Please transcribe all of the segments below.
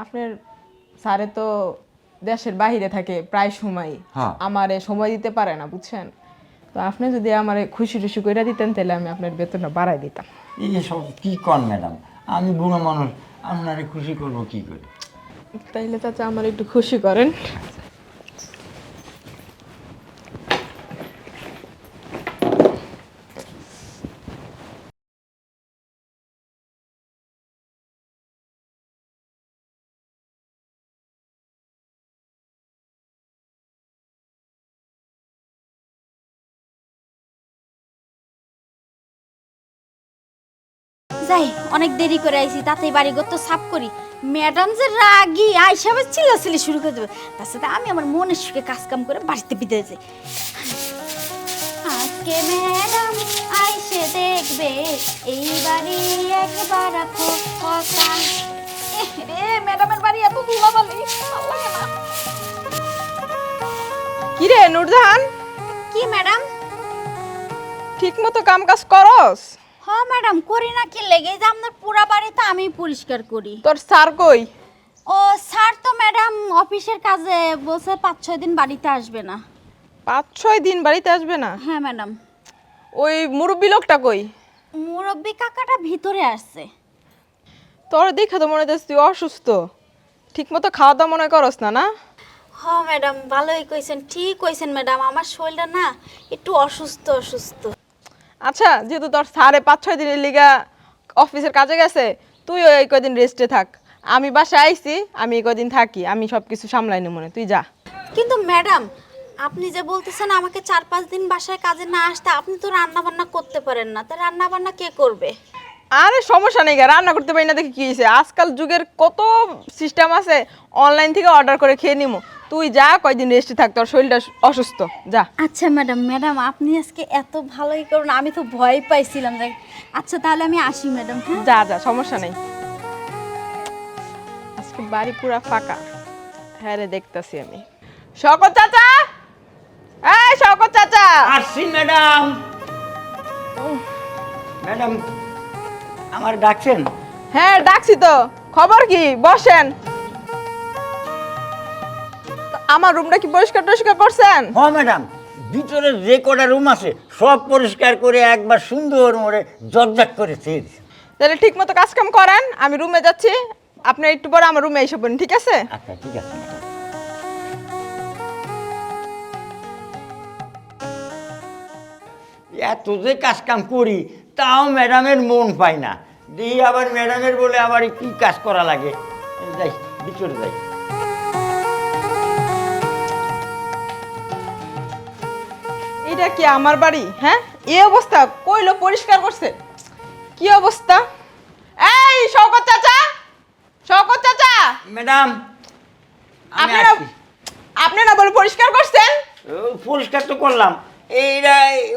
আপনার স্যারে তো দেশের বাইরে থাকে প্রায় সময়, আমারে সময় দিতে পারে না বুঝছেন। তো আপনি যদি আমারে খুশি টুশি করে দিতেন তাহলে আমি আপনার বেতনটা বাড়াই দিতাম। এই যে সব কী কন ম্যাডাম, আমি বুড়ো মানুষ, আপনারে খুশি করবো কী করে? তাইলে চাচা আমার একটু খুশি করেন। যাই, অনেক দেরি করে আইছি, তাতেই বাড়ি ঘর তো সাফ করি। ম্যাডাম যে রাগি আইসা আবার চিল্লাচিল্লি শুরু করে দেবে, তার সাথে আমি আমার মনের সুখে কাজ কাম করে বাড়িতে বিদায় যাই। আজকে ম্যাডাম আইসে দেখবে এই বাড়ি একবার রাখো কথা। রে ম্যাডামের বাড়ি এত ধুলাবালি, ভালো লাগে না। কি রে নূরজাহান, কি ম্যাডাম? ঠিক মতো কাম কাজ করস? হ্যাঁ ম্যাডাম, করি না কি লেগে, যে আপনার পুরা বাড়ি তো আমি পরিষ্কার করি। তোর স্যার কই? ও স্যার তো ম্যাডাম অফিসের কাজে বসে 5-6 দিন বাড়িতে আসবে না। 5-6 দিন বাড়িতে আসবে না? হ্যাঁ ম্যাডাম। ওই মুরব্বী লোকটা কই? মুরব্বী কাকাটা ভিতরে আসছে। তোর দেখা তো মনে হচ্ছে তুই অসুস্থ, ঠিক মতো খাওয়া দাওয়া মনে করস না না? হ্যাঁ ম্যাডাম, ভালোই কইছেন, ঠিক কইছেন ম্যাডাম, আমার শরীরটা না একটু অসুস্থ অসুস্থ। আচ্ছা, যেহেতু তোর স্যারে 5-6 দিনের লিগা অফিসের কাজে গেছে, তুই ওই কদিন রেস্টে থাক। আমি বাসায় আইছি, আমি এই কদিন থাকি, আমি সব কিছু সামলাই নি মনে, তুই যা। কিন্তু ম্যাডাম, আপনি যে বলতেছেন আমাকে 4-5 দিন বাসায় কাজে না আসতে, আপনি তো রান্না বান্না করতে পারেন না, তা রান্না বান্না কে করবে? আরে সমস্যা নেই, রান্না করতে পারি না দেখে কি হয়েছে, আজকাল যুগের কত সিস্টেম আছে, অনলাইন থেকে অর্ডার করে খেয়ে নিমো। তুই যা, কয়দিন রেস্টে থাক, তোর শরীরটা অসুস্থ, যা। আচ্ছা ম্যাডাম, ম্যাডাম আপনি আজকে এত ভালোই করুন, আমি তো ভয় পাইছিলাম। আচ্ছা তাহলে আমি আসি ম্যাডাম। হ্যাঁ যা যা, সমস্যা নেই। আজকে বাড়ি পুরা ফাঁকা। হ্যাঁ রে, দেখতাছি আমি। শওকত চাচা, এই শওকত চাচা। আসছি ম্যাডাম। ম্যাডাম আমার ডাকছেন? হ্যাঁ ডাকছি তো, খবর কি? বসেন। আমার রুমটা কি পরিষ্কার টরিষ্কার করছেন? হ্যাঁ ম্যাডাম, ভিতরে যে কটা রুম আছে সব পরিষ্কার করে একবার সুন্দর করে জকজক করে ছেড়ে দিয়েছি। তাহলে ঠিক মতো কাজ কাম করেন, আমি রুমে যাচ্ছি, আপনি একটু পরে আমার রুমে এসে পড়েন, ঠিক আছে? আচ্ছা ঠিক আছে ম্যাডাম। এত যে কাজ কাম করি তাও ম্যাডামের মন পায় না, দিয়ে আবার ম্যাডামের বলে আবার কি কাজ করা লাগে। যাই ভিতরে যাই। এটা কি আমার বাড়ি? হ্যাঁ, এই অবস্থা, কইলো পরিষ্কার করছে, কি অবস্থা! এই শওকত চাচা, শওকত চাচা, ম্যাডাম আমি আপনারা আসছি। আপনি না বলে পরিষ্কার করছেন? পরিষ্কার তো করলাম, এইটা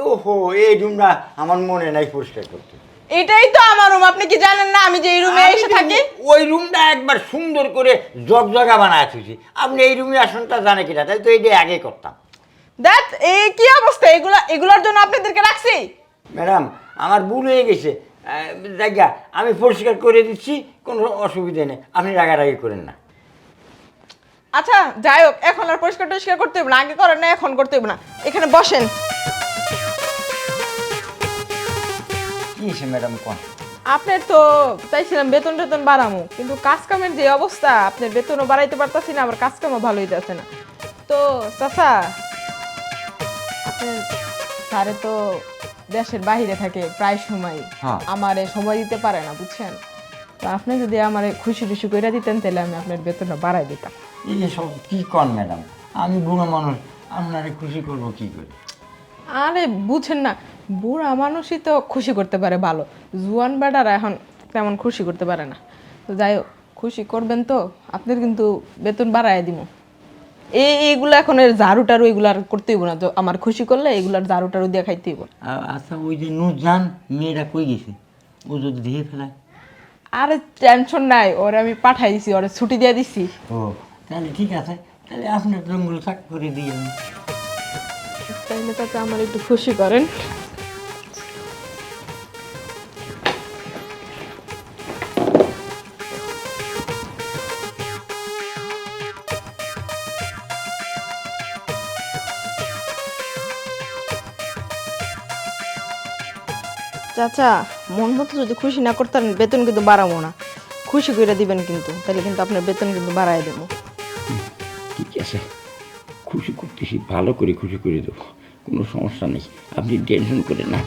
ওহো এই রুমটা আমার মনে নাই পরিষ্কার করতে। এটাই তো আমার রুম, আপনি কি জানেন না আমি যে এই রুমে এসে থাকি? ওই রুমটা একবার সুন্দর করে জগজগা বানায় তুলছি, আপনি এই রুমে আসনটা জানে কিনা, তাই তো এইটা আগে করতাম। দেখ এই কি অবস্থা, এগুলার জন্য আপনাদেরকে রাখছি? ম্যাডাম আমার ভুল হয়ে গেছে, জায়গা আমি পরিষ্কার করে দিচ্ছি, কোনো অসুবিধা নেই, আপনি রাগারাগি করেন না। আচ্ছা যাই হোক, এখন আর পরিষ্কার টরিষ্কার করতে হবে না, আগে করেন না, এখন করতে হবে না, এখানে বসেন। কি হয়েছে ম্যাডাম কোন? আপনার তো চাইছিলাম বেতন টেতন বাড়ামো, কিন্তু কাজ কামের যে অবস্থা, আপনার বেতনও বাড়াইতে পারতাছি না, আবার কাজ কামও ভালো হইতেছে না। তো চাচা, আপনার স্যারে তো দেশের বাইরে থাকে প্রায় সময়, আমারে সময় দিতে পারে না বুঝছেন। তো আপনি যদি আমারে খুশি টুশি করে দিতেন তাহলে আমি আপনার বেতনটা বাড়াই দিতাম। এই যে সব কী কন ম্যাডাম, আমি বুড়ো মানুষ, আপনারে খুশি করবো কী করে? আরে বুঝেন না, বুড়া মানুষই তো খুশি করতে পারে ভালো, জুয়ান বেটারা এখন তেমন খুশি করতে পারে না। তো যাই হোক, খুশি করবেন তো আপনার কিন্তু বেতন বাড়াই দিব। এইগুলো এখন এর ঝাড়ু টাড়ু এগুলো আর করতে হইব না, তো আমার খুশি করলে এগুলার ঝাড়ু টাড়ু দিয়ে খাইতে হইব। আচ্ছা ওই যে নুরজান মেয়েটা কই গেছে, ও যদি ধেয়ে ফেলায়? আরে টেনশন নাই, ওরে আমি পাঠাই দিছি, ওরে ছুটি দিয়ে দিছি। ও তাহলে ঠিক আছে, তাহলে আপনার জঙ্গল চাক করে দিয়ে আমি। তাইলে তাতে আমার একটু খুশি করেন। চাচা মন মতো যদি খুশি না করতেন বেতন কিন্তু বাড়াবো না, খুশি করে দিবেন কিন্তু, তাহলে কিন্তু আপনার বেতন কিন্তু বাড়াই দেবো। ঠিক আছে, খুশি করতেছি, ভালো করে খুশি করে দেবো, কোনো সমস্যা নেই, আপনি টেনশন করেন না।